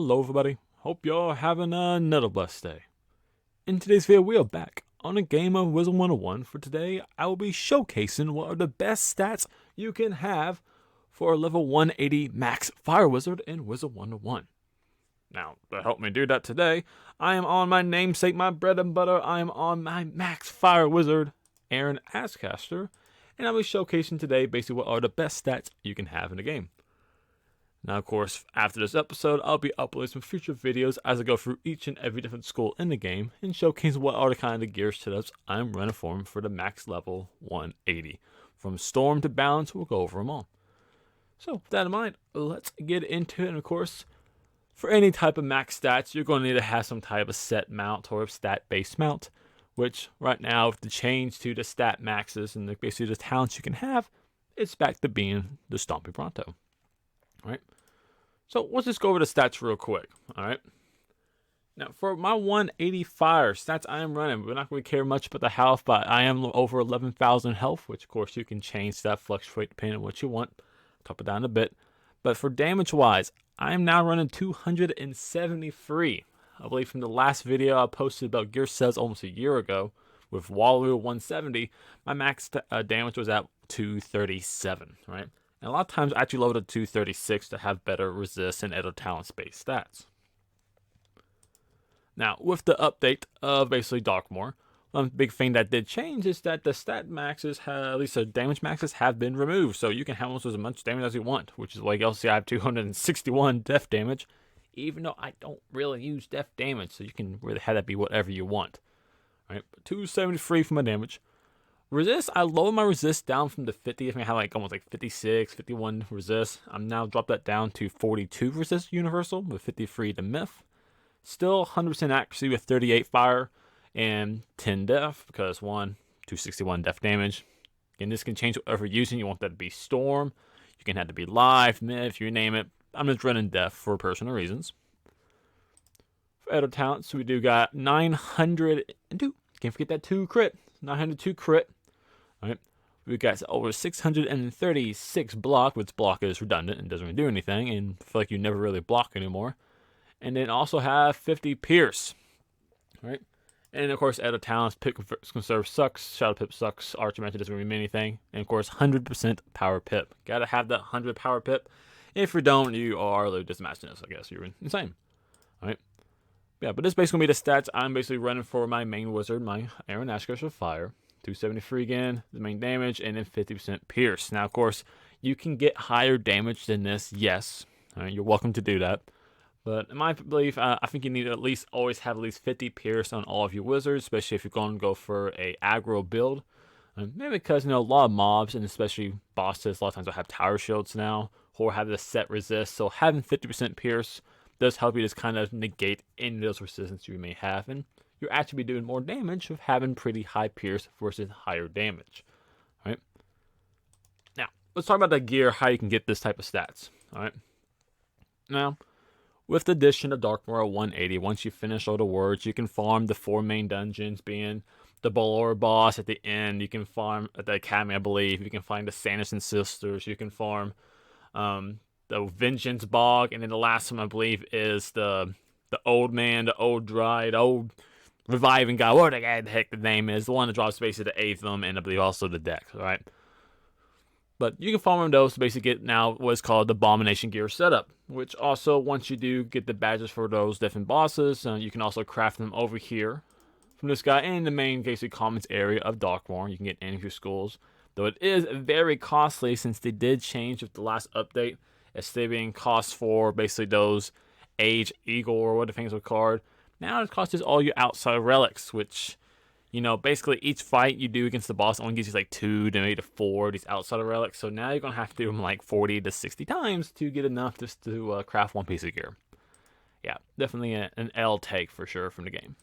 Hello everybody, hope y'all having another blessed day. In today's video we are back on a game of Wizard101. For today I will be showcasing what are the best stats you can have for a level 180 max fire wizard in Wizard101. Now to help me do that today, I am on my namesake, my bread and butter. I am on my max fire wizard, AshCaster, and I'll be showcasing today basically what are the best stats you can have in the game. Now, of course, after this episode, I'll be uploading some future videos as I go through each and every different school in the game and showcase what are the kind of gear setups I'm running for the max level 180. From Storm to Balance, we'll go over them all. So, with that in mind, let's get into it. And of course, for any type of max stats, you're going to need to have some type of set mount or stat-based mount, which right now, with the change to the stat maxes and basically the talents you can have, it's back to being the Stompy Pronto. Alright, so let's just go over the stats real quick. Alright, now for my 180 fire stats I am running, we're not going to care much about the health, but I am over 11,000 health, which of course you can change that, fluctuate depending on what you want. Top it down a bit. But for damage wise, I am now running 273. I believe from the last video I posted about gear sets almost a year ago with Wallaroo 170, my max damage was at 237, right? And a lot of times I actually loaded 236 to have better resist and other talent-based stats. Now, with the update of basically Darkmoor, one big thing that did change is that the stat maxes, at least the damage maxes, have been removed. So you can have almost as much damage as you want, which is why you'll see I have 261 death damage, even though I don't really use death damage, so you can really have that be whatever you want. All right, but 273 for my damage. Resist, I lowered my resist down from the 50. I think I had like almost like 56, 51 resist. I'm now dropped that down to 42 resist universal with 53 to myth. Still 100% accuracy with 38 fire and 10 death because 261 death damage. And this can change whatever you're using. You want that to be storm. You can have it to be live, myth, you name it. I'm just running death for personal reasons. For other talents, we do got 902. Can't forget that 2 crit. 902 crit. Alright, we got over 636 block, which block is redundant and doesn't really do anything, and I feel like you never really block anymore. And then also have 50 pierce. Alright, and of course, other talents, Pip Conserve sucks, Shadow Pip sucks, Archmancer doesn't really mean anything, and of course, 100% power pip. Gotta have that 100 power pip. If you don't, you are a little dismatchness, I guess. You're insane. Alright, yeah, but this is basically going to be the stats I'm basically running for my main wizard, my AshCaster Fire. 273 again, the main damage, and then 50% pierce. Now, of course, you can get higher damage than this, yes. Right, you're welcome to do that. But in my belief, I think you need to at least always have at least 50 pierce on all of your wizards, especially if you're going to go for a aggro build. Maybe because, a lot of mobs, and especially bosses, a lot of times will have tower shields now, or have this set resist. So having 50% pierce does help you just kind of negate any of those resistance you may have. And you'll actually be doing more damage with having pretty high pierce versus higher damage. Alright. Now, let's talk about the gear, how you can get this type of stats. Alright. Now, with the addition of Darkmoor 180, once you finish all the words, you can farm the 4 main dungeons, being the Balor boss at the end. You can farm at the Academy, I believe. You can find the Sanderson sisters. You can farm the Vengeance Bog, and then the last one I believe is the old man, the old dry, the old reviving guy, whatever the heck the name is, the one that drops basically the Aethum and I believe also the Dex, right? But you can farm those to basically get now what's called the Abomination Gear setup, which also once you do get the badges for those different bosses, you can also craft them over here from this guy in the main basically commons area of Darkmoor. You can get any of your schools, though it is very costly since they did change with the last update. Instead of being cost for basically those Age Eagle or what the things are called, now it costs all your outside relics, which, basically each fight you do against the boss only gives you like 2 to maybe 4 of these outside relics. So now you're going to have to do them like 40 to 60 times to get enough just to craft one piece of gear. Yeah, definitely an L take for sure from the game.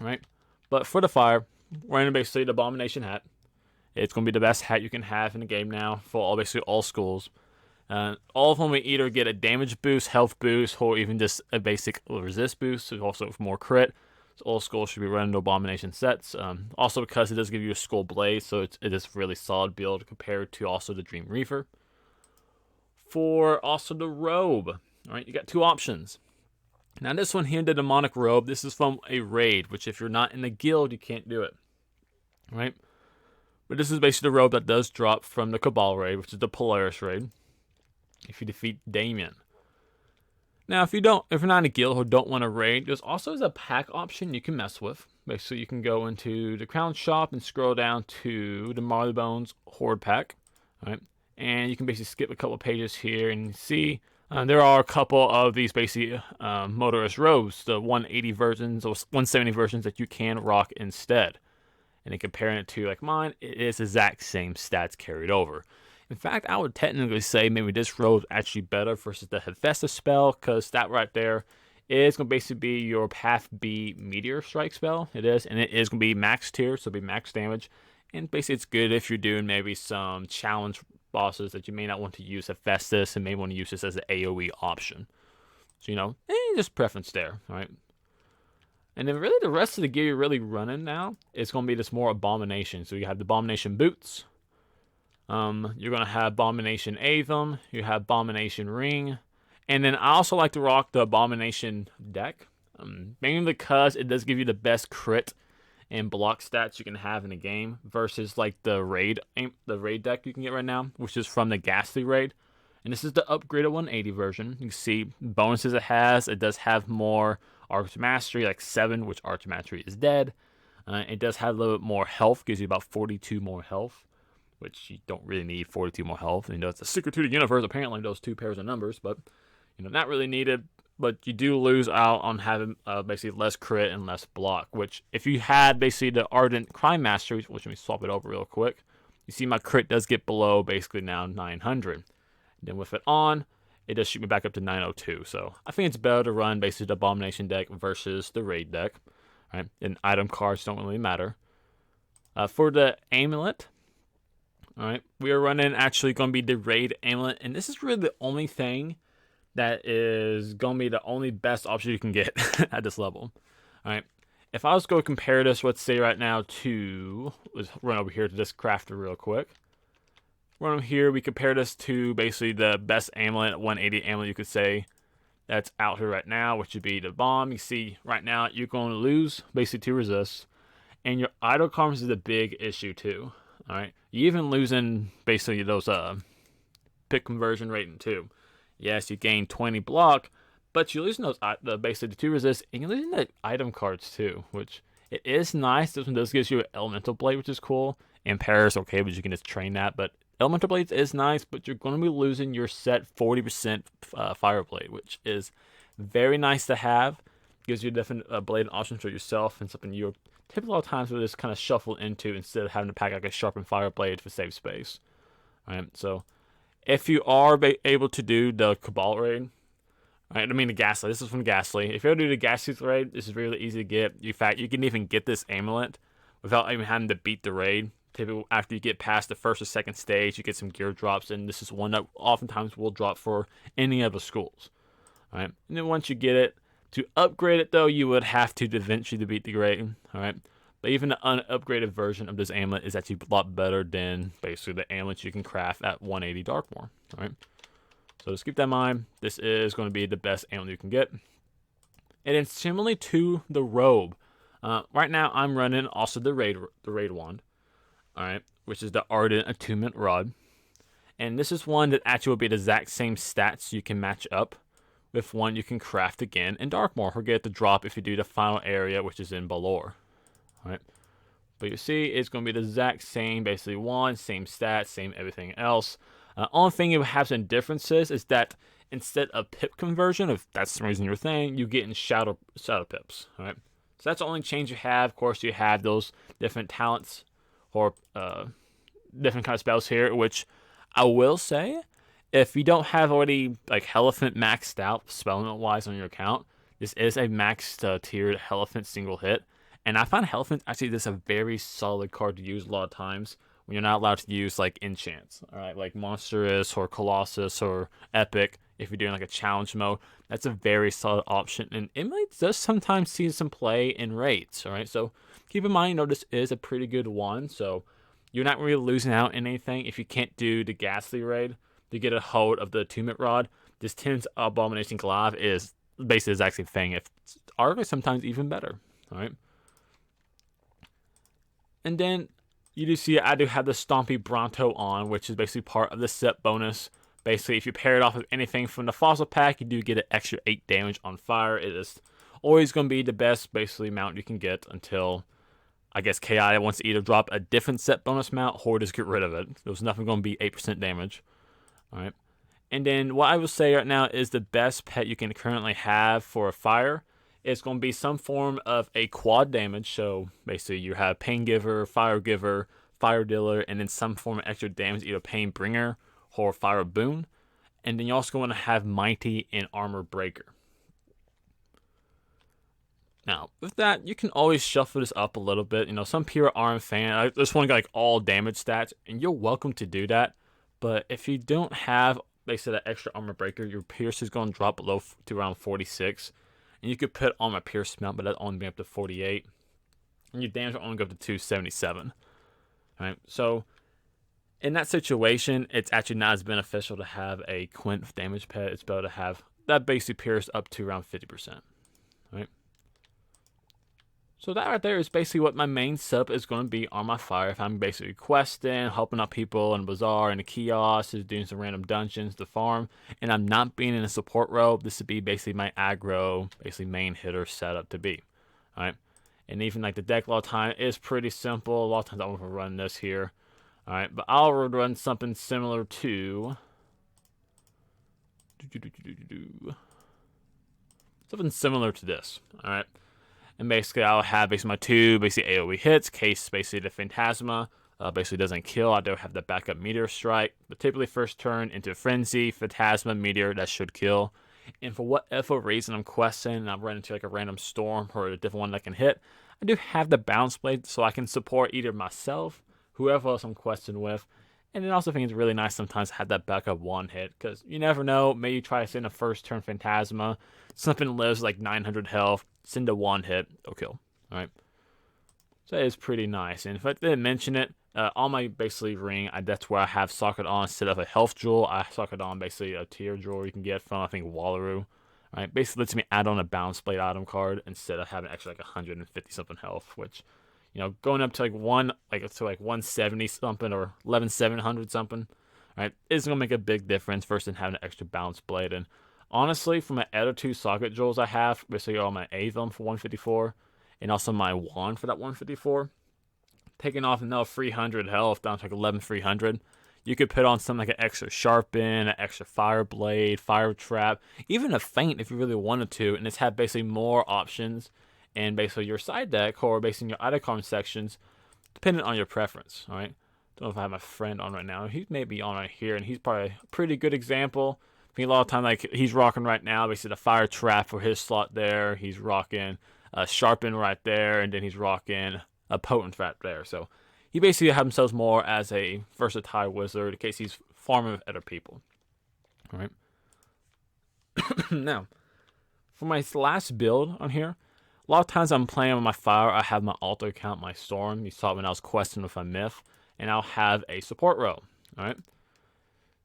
Right? But for the fire, we're in basically the Abomination hat. It's going to be the best hat you can have in the game now for basically all schools. All of them will either get a damage boost, health boost, or even just a basic resist boost, so also for more crit. So all schools should be running the Abomination sets. Also because it does give you a Skull Blade, so it is really solid build compared to also the Dream Reaver. For also the robe, all right, you got 2 options. Now this one here, the demonic robe, this is from a raid, which if you're not in the guild, you can't do it, right? But this is basically the robe that does drop from the Cabal raid, which is the Polaris raid, if you defeat Damien. Now, if you're not in a guild or don't want to raid, there's also a pack option you can mess with. Basically, you can go into the Crown Shop and scroll down to the Marleybones Horde pack, right? And you can basically skip a couple pages here and see there are a couple of these basically motorist robes, the 180 versions or 170 versions that you can rock instead. And then comparing it to like mine, it is the exact same stats carried over. In fact, I would technically say maybe this robe is actually better versus the Hephaestus spell, because that right there is going to basically be your Path B Meteor Strike spell. It is, and it is going to be max tier, so it'll be max damage. And basically, it's good if you're doing maybe some challenge bosses that you may not want to use Hephaestus and may want to use this as an AoE option. So, just preference there, right? And then really the rest of the gear you're really running now is going to be this more Abomination. So you have the Abomination boots. You're going to have Abomination Avum. You have Abomination Ring. And then I also like to rock the Abomination deck. Mainly because it does give you the best crit and block stats you can have in a game versus like the raid deck you can get right now, which is from the Ghastly raid. And this is the upgraded 180 version. You can see bonuses it has. It does have more Arch Mastery, like 7, which Arch Mastery is dead. It does have a little bit more health, gives you about 42 more health, which you don't really need 42 more health. It's a secret to the universe, apparently, those two pairs of numbers, but, not really needed. But you do lose out on having basically less crit and less block, which if you had basically the Ardent Crime Mastery, which let me swap it over real quick, you see my crit does get below basically now 900. Then with it on, it does shoot me back up to 902. So I think it's better to run basically the Abomination deck versus the Raid deck. Right? And item cards don't really matter. For the Amulet, all right, we are running actually going to be the Raid Amulet. And this is really the only thing that is going to be the only best option you can get at this level. All right. If I was going to compare this, let's say right now to, let's run over here to this crafter real quick. Run here, we compare this to basically the best amulet, 180 amulet you could say, that's out here right now, which would be the bomb. You see right now you're going to lose basically 2 resist, and your idle karmas is a big issue too. All right, you even losing basically those pick conversion rating too. Yes, you gain 20 block, but you're losing those basically the 2 resist, and you're losing the item cards too, which it is nice. This one does give you an elemental blade, which is cool. And Paris, okay, but you can just train that, but Elemental Blades is nice, but you're going to be losing your set 40% Fire Blade, which is very nice to have. Gives you different blade options for yourself, and something you typically a lot of times will just kind of shuffle into instead of having to pack like a sharpened Fire Blade for save space. All right, so if you are able to do the Cabal raid, right, the Ghastly. This is from Ghastly. If you're able to do the Ghastly raid, this is really easy to get. In fact, you can even get this amulet without even having to beat the raid. Typically, after you get past the first or second stage, you get some gear drops, and this is one that oftentimes will drop for any of the schools. All right, and then once you get it, to upgrade it though, you would have to eventually beat the grade. All right, but even the unupgraded version of this amulet is actually a lot better than basically the amulet you can craft at 180 Darkmoor. All right, so just keep that in mind. This is going to be the best amulet you can get. And then similarly to the robe, right now I'm running also the raid wand. All right, which is the Ardent Attunement Rod. And this is one that actually will be the exact same stats you can match up with one you can craft again in Darkmoor, or get the drop if you do the final area, which is in Balor. All right, but you see, it's going to be the exact same, basically one, same stats, same everything else. Only thing you have some differences is that instead of pip conversion, if that's the reason you're saying, you get in shadow pips. All right, so that's the only change you have. Of course, you have those different talents or different kind of spells here, which I will say, if you don't have already like Hierophant maxed out spellment wise on your account, this is a maxed tiered Hierophant single hit, and I find Hierophant actually just a very solid card to use a lot of times when you're not allowed to use like enchants, all right, like Monstrous or Colossus or Epic. If you're doing like a challenge mode, that's a very solid option, and it does sometimes see some play in raids. All right, so keep in mind, this is a pretty good one, so you're not really losing out in anything if you can't do the Ghastly raid to get a hold of the Attunement Rod. This 10's Abomination Glaive is basically the exact same thing, if arguably sometimes even better. All right. And then you do see I do have the Stompy Bronto on, which is basically part of the set bonus. Basically, if you pair it off with anything from the fossil pack, you do get an extra 8 damage on fire. It is always going to be the best basically mount you can get until I guess KI wants to either drop a different set bonus mount or just get rid of it. There's nothing going to be 8% damage. All right. And then what I will say right now is the best pet you can currently have for a fire is going to be some form of a quad damage. So basically you have Pain Giver, Fire Giver, Fire Dealer, and then some form of extra damage, either Pain Bringer or Fire Boon. And then you're also going to have Mighty and Armor Breaker. Now, with that, you can always shuffle this up a little bit. You know, some people aren't fan. I just want to get like all damage stats, and you're welcome to do that. But if you don't have basically that extra Armor Breaker, your Pierce is going to drop below to around 46. And you could put on my Pierce mount, but that's only be up to 48. And your damage will only go up to 277. Right? So, in that situation, it's actually not as beneficial to have a Quint damage pet. It's better to have that basic Pierce up to around 50%. Right? So that right there is basically what my main setup is going to be on my fire. If I'm basically questing, helping out people in the bazaar and the kiosk, is doing some random dungeons to farm, and I'm not being in a support role, this would be basically my aggro, basically main hitter setup to be. Alright. And even like the deck a lot of time is pretty simple. A lot of times I'm going to run this here. Alright, but I'll run something similar to something similar to this. Alright. And basically, I'll have basically my two basically AoE hits. Case basically the Phantasma basically doesn't kill. I do have the backup Meteor Strike, but typically first turn into Frenzy, Phantasma, Meteor that should kill. And for whatever reason I'm questing and I'm running into like a random storm or a different one that can hit, I do have the Bounce Blade so I can support either myself, whoever else I'm questing with. And then also think it's really nice sometimes to have that backup one hit, because you never know, maybe you try to send a first turn Phantasma, something lives like 900 health, send a one hit, it'll kill. Alright. So that is pretty nice. And if I didn't mention it, on my basically ring, that's where I have socket on instead of a health jewel. I socket on basically a tier jewel you can get from I think Wallaroo. Right, basically lets me add on a Bounce Blade item card instead of having extra like 150 something health, which, you know, going up to like 170 something or 11700 something, right, is gonna make a big difference versus having an extra Bounce Blade. And honestly, from my other two socket jewels I have, basically all my Avum for 154, and also my wand for that 154, taking off another 300 health down to like 11300. You could put on something like an extra Sharpen, an extra Fire Blade, Fire Trap, even a Feint if you really wanted to, and it's have basically more options and basically your side deck or basically your icon sections, depending on your preference. All right. Don't know if I have my friend on right now. He may be on right here, and he's probably a pretty good example. I think a lot of time like he's rocking right now, basically the Fire Trap for his slot there. He's rocking a Sharpen right there, and then he's rocking a Potent Trap there. So he basically has himself more as a versatile wizard in case he's farming with other people. All right. Now, for my last build on here, a lot of times I'm playing with my fire. I have my altar count, my storm. You saw it when I was questing with my myth, and I'll have a support row. All right.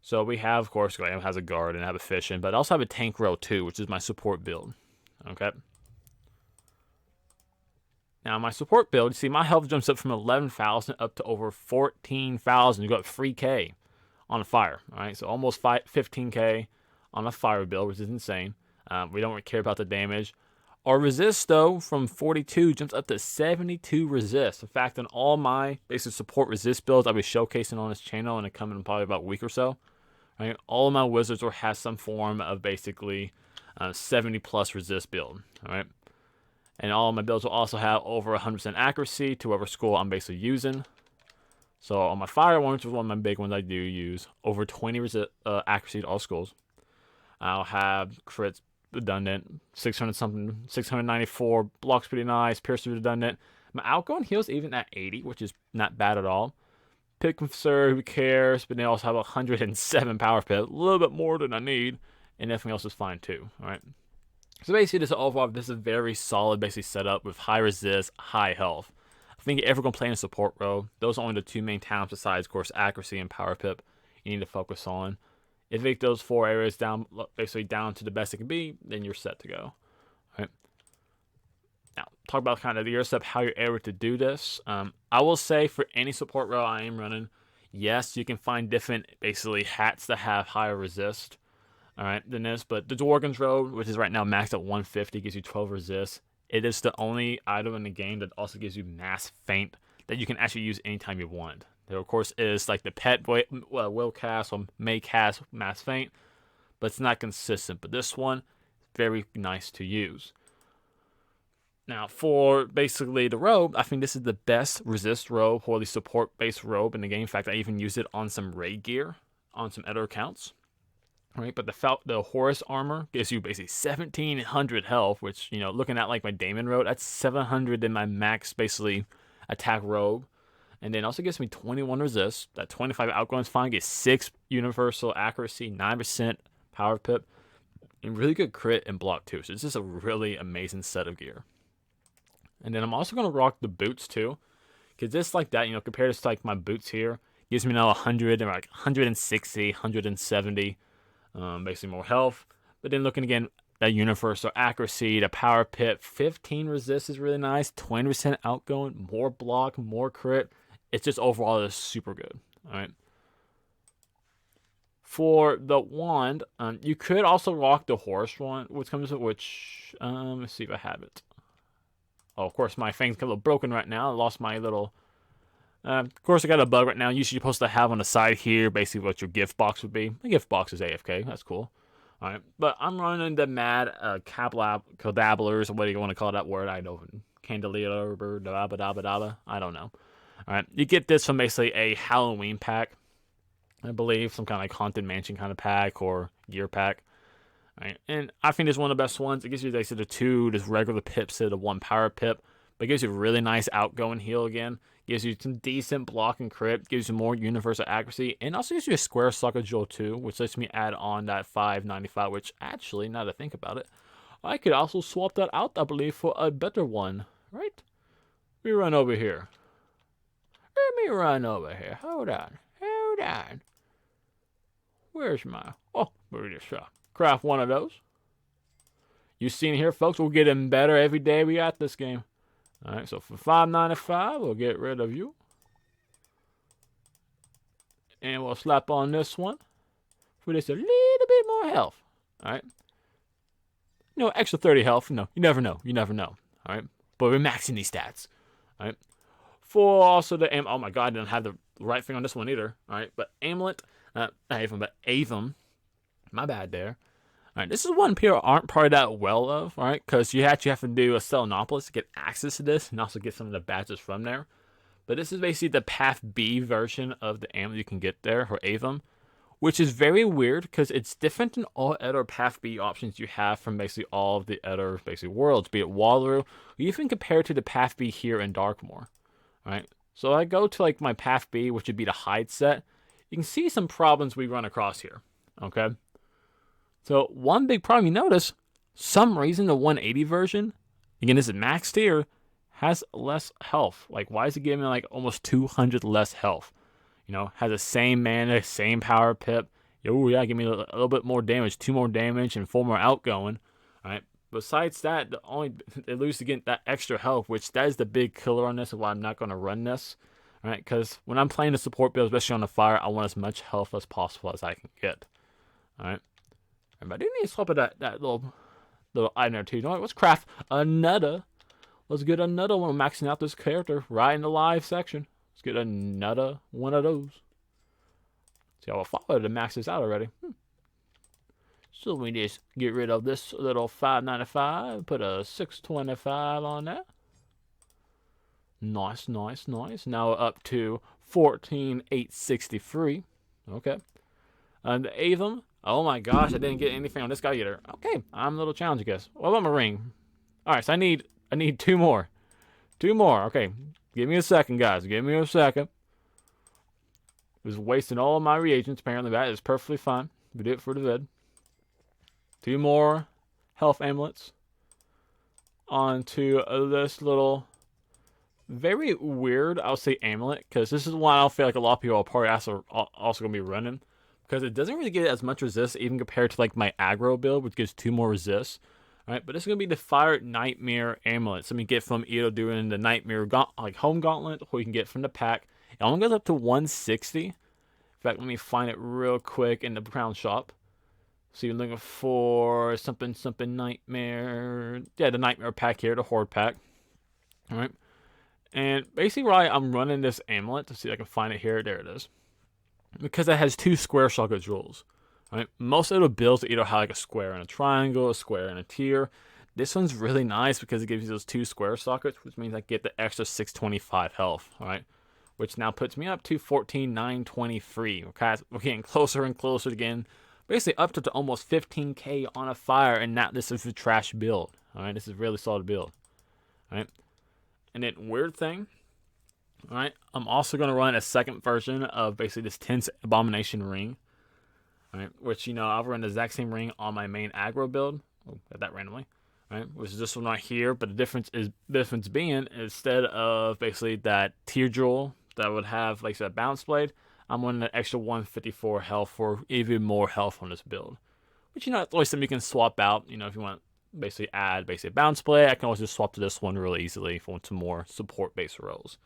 So we have, of course, Graham has a guard and I have a fishing, but I also have a tank row too, which is my support build. Okay. Now, my support build, you see, my health jumps up from 11,000 up to over 14,000. You go up 3K on a fire, all right? So almost 15K on a fire build, which is insane. We don't really care about the damage. Our resist, though, from 42 jumps up to 72 resist. In fact, on all my basic support resist builds I'll be showcasing on this channel in the coming probably about a week or so, right? All of my wizards will have some form of basically 70+ resist build, all right? And all of my builds will also have over 100% accuracy to whatever school I'm basically using. So on my fire one, which is one of my big ones I do use, over 20 accuracy to all schools. I'll have crits redundant, 600 something, 694, blocks pretty nice, pierce redundant. My outgoing heals even at 80, which is not bad at all. Pick Conserve, who cares, but they also have 107 power pit, a little bit more than I need, and everything else is fine too, alright? So basically, this overall, this is a very solid, basically setup with high resist, high health. I think if you're ever going to play in a support row, those are only the two main talents besides, of course, accuracy and power pip you need to focus on. If it those 4 areas down, basically down to the best it can be, then you're set to go. All right. Now, talk about kind of your step, how you're able to do this. I will say for any support role I am running, yes, you can find different basically hats that have higher resist. All right, than this, but the Dworgen's Robe, which is right now maxed at 150, gives you 12 resist. It is the only item in the game that also gives you Mass Feint that you can actually use anytime you want. There, of course, is like the pet will cast or may cast Mass Feint, but it's not consistent. But this one is very nice to use. Now, for basically the robe, I think this is the best resist robe or the support-based robe in the game. In fact, I even used it on some raid gear on some other accounts. Right, but the Horus armor gives you basically 1,700 health, which, you know, looking at like my Daemon robe, that's 700 in my max basically attack robe. And then also gives me 21 resist, that 25 outgoing is fine, gets 6 universal accuracy, 9% power pip, and really good crit and block too. So it's just a really amazing set of gear. And then I'm also going to rock the boots too, because just like that, you know, compared to like my boots here, gives me now 100 and like 160, 170. Basically more health, but then looking again, that universal accuracy, the power pip, 15 resist is really nice, 20% outgoing, more block, more crit. It's just overall is super good. All right. For the wand, you could also rock the horse one, which comes with which. Let's see if I have it. Oh, of course, my thing's a little broken right now. I lost my little. Of course, I got a bug right now. Usually, you're supposed to have on the side here basically what your gift box would be. The gift box is AFK. That's cool. All right, but I'm running the mad cadabblers, or what do you want to call that word? I don't. Candelabra, dabba dabba dabba. I don't know. All right, you get this from basically a Halloween pack, I believe, some kind of like Haunted Mansion kind of pack or gear pack. All right, and I think it's one of the best ones. It gives you basically the 2 just regular pips to the 1 power pip, but it gives you a really nice outgoing heal again. Gives you some decent block and crit, gives you more universal accuracy, and also gives you a square sucker jewel too, which lets me add on that 595, which actually, now that I think about it, I could also swap that out, I believe, for a better one, right? Let me run over here. Hold on. Where's my... Oh, we're just craft one of those. You seen here, folks, we're getting better every day we got this game. All right, so for $5.95, we'll get rid of you. And we'll slap on this one for just a little bit more health. All right. You know, extra 30 health. No, you never know. All right. But we're maxing these stats. All right. For also the aim. Oh my God, I didn't have the right thing on this one either. All right. But amulet. Not Avum, but Avum. My bad there. All right, this is one people aren't probably that well of, all right, because you actually have to do a Selenopolis to get access to this and also get some of the badges from there. But this is basically the Path B version of the amulet you can get there for Avum, which is very weird because it's different than all other Path B options you have from basically all of the other basically worlds, be it Wallaroo, or even compared to the Path B here in Darkmoor. All right, so I go to like my Path B, which would be the hide set. You can see some problems we run across here, okay? So one big problem you notice, some reason the 180 version, again this is maxed here, has less health. Like why is it giving me like almost 200 less health? You know, has the same mana, same power pip. Oh yeah, give me a little bit more damage, 2 more damage and 4 more outgoing. All right. Besides that, they lose to get that extra health, which that is the big killer on this, and why I'm not going to run this. All right, because when I'm playing the support build, especially on the fire, I want as much health as possible as I can get. All right. But I do need to swap that little item there too. You know what? Let's craft another. Let's get another one maxing out this character right in the live section. Let's get another one of those. See how I followed to max this out already. So we just get rid of this little 595. Put a 625 on that. Nice. Now we're up to 14,863. Okay. And the Avum. Oh my gosh, I didn't get anything on this guy either. Okay, I'm a little challenged, I guess. What about my ring? Alright, so I need 2 more. 2 more. Okay. Give me a second, guys. Give me a second. Was wasting all of my reagents, apparently. That is perfectly fine. We do it for the vid. 2 more health amulets. Onto this little very weird, I'll say, amulet, because this is one I don't feel like a lot of people are probably also going to be running. because it doesn't really get as much resist even compared to like my aggro build, which gives 2 more resist. Alright, but this is going to be the Fire Nightmare Amulet. Something you get from either doing the Nightmare Home Gauntlet, or you can get from the pack. It only goes up to 160. In fact, let me find it real quick in the Crown Shop. So you're looking for something Nightmare. Yeah, the Nightmare pack here, the Horde pack. Alright. And basically why I'm running this amulet, to see if I can find it here. There it is. Because it has 2 square socket jewels. Right? Most of the builds either have like a square and a triangle, a square and a tier. This one's really nice because it gives you those 2 square sockets, which means I get the extra 625 health, right? Which now puts me up to 14,923. Okay, we're getting closer and closer again. Basically up to almost 15k on a fire, and now this is a trash build. Alright, this is a really solid build. Alright. And then weird thing. Alright, I'm also gonna run a second version of basically this Tense Abomination ring. Right, which, you know, I'll run the exact same ring on my main aggro build. Oh, got that randomly. Right, which is this one right here. But the difference being, instead of basically that tier jewel that would have like that bounce blade, I'm running an extra 154 health for even more health on this build. Which, you know, it's always something you can swap out. You know, if you want to basically add basically a bounce blade, I can always just swap to this one really easily if I want some more support based rolls.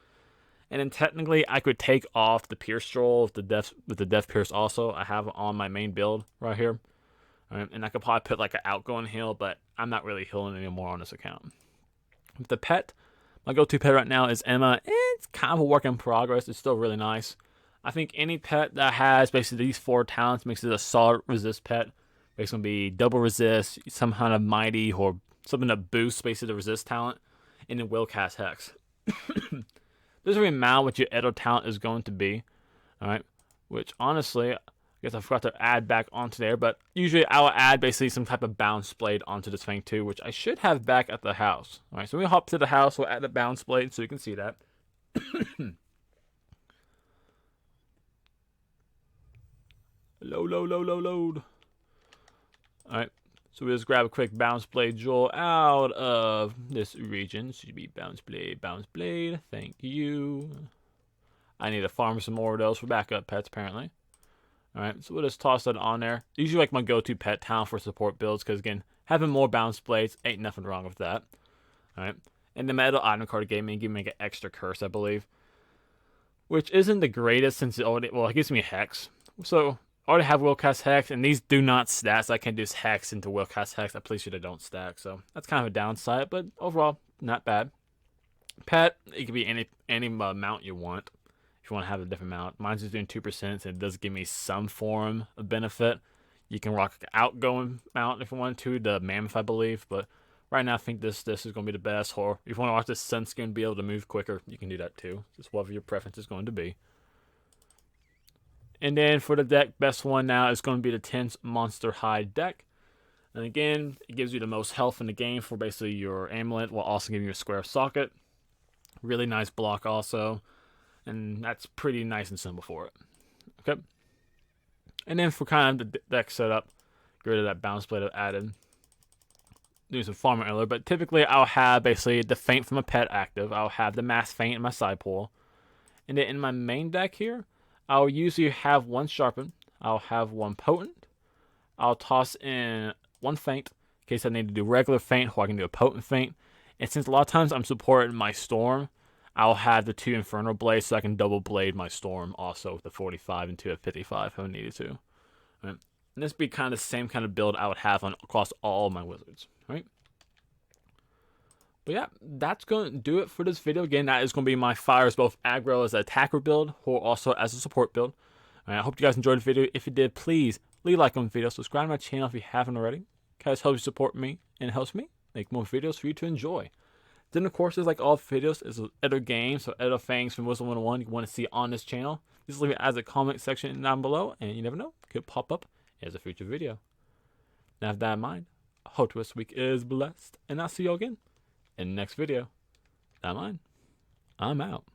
And then technically, I could take off the Pierce Stroll with the Death Pierce also. I have on my main build right here. Right, and I could probably put like an outgoing heal, but I'm not really healing anymore on this account. With the pet, my go-to pet right now is Emma. It's kind of a work in progress. It's still really nice. I think any pet that has basically these 4 talents makes it a solid resist pet. It's going to be double resist, some kind of mighty, or something that boosts basically the resist talent, and then will cast Hex. Doesn't really matter what your Edo talent is going to be, alright? Which, honestly, I guess I forgot to add back onto there, but usually I'll add basically some type of bounce blade onto this thing too, which I should have back at the house. Alright, so we hop to the house, we'll add the bounce blade so you can see that. Load. Alright, so we'll just grab a quick bounce blade jewel out of this region. Should be bounce blade. Thank you. I need to farm some more of those for backup pets, apparently. Alright, so we'll just toss that on there. Usually like my go-to pet talent for support builds, because again, having more bounce blades, ain't nothing wrong with that. Alright, and the metal item card gave me an extra curse, I believe. Which isn't the greatest since it gives me a Hex. So I already have Willcast Hex, and these do not stack, so I can just Hex into Willcast Hex. I'm pretty sure they don't stack, so that's kind of a downside, but overall, not bad. Pet, it could be any mount you want, if you want to have a different mount. Mine's just doing 2%, and it does give me some form of benefit. You can rock an outgoing mount if you want to, the Mammoth, I believe, but right now I think this is going to be the best, or if you want to watch this Sunskin be able to move quicker, you can do that too. Just whatever your preference is going to be. And then for the deck, best one now is going to be the Tense Monster Hide deck. And again, it gives you the most health in the game for basically your amulet, while also giving you a square socket. Really nice block also. And that's pretty nice and simple for it. Okay. And then for kind of the deck setup, get rid of that bounce blade I've added. Do some farming earlier, but typically I'll have basically the Feint from a pet active. I'll have the Mass Feint in my side pool. And then in my main deck here, I'll usually have 1 Sharpen. I'll have 1 Potent. I'll toss in 1 Feint in case I need to do regular Feint, or I can do a Potent Feint. And since a lot of times I'm supporting my Storm, I'll have the 2 Inferno Blades so I can double blade my Storm also with the 45 into a 55 if I needed to. Right. And this would be kind of the same kind of build I would have across all my wizards. Right. But yeah, that's going to do it for this video. Again, that is going to be my fires both aggro as an attacker build or also as a support build. I hope you guys enjoyed the video. If you did, please leave a like on the video. Subscribe to my channel if you haven't already. Guys, helps you support me and helps me make more videos for you to enjoy. Then, of course, there's like all videos, there's other games or other things from Wizard101 you want to see on this channel. Just leave it as a comment section down below, and you never know, it could pop up as a future video. Now, with that in mind, I hope this week is blessed, and I'll see you all again in the next video. That in mind, I'm out.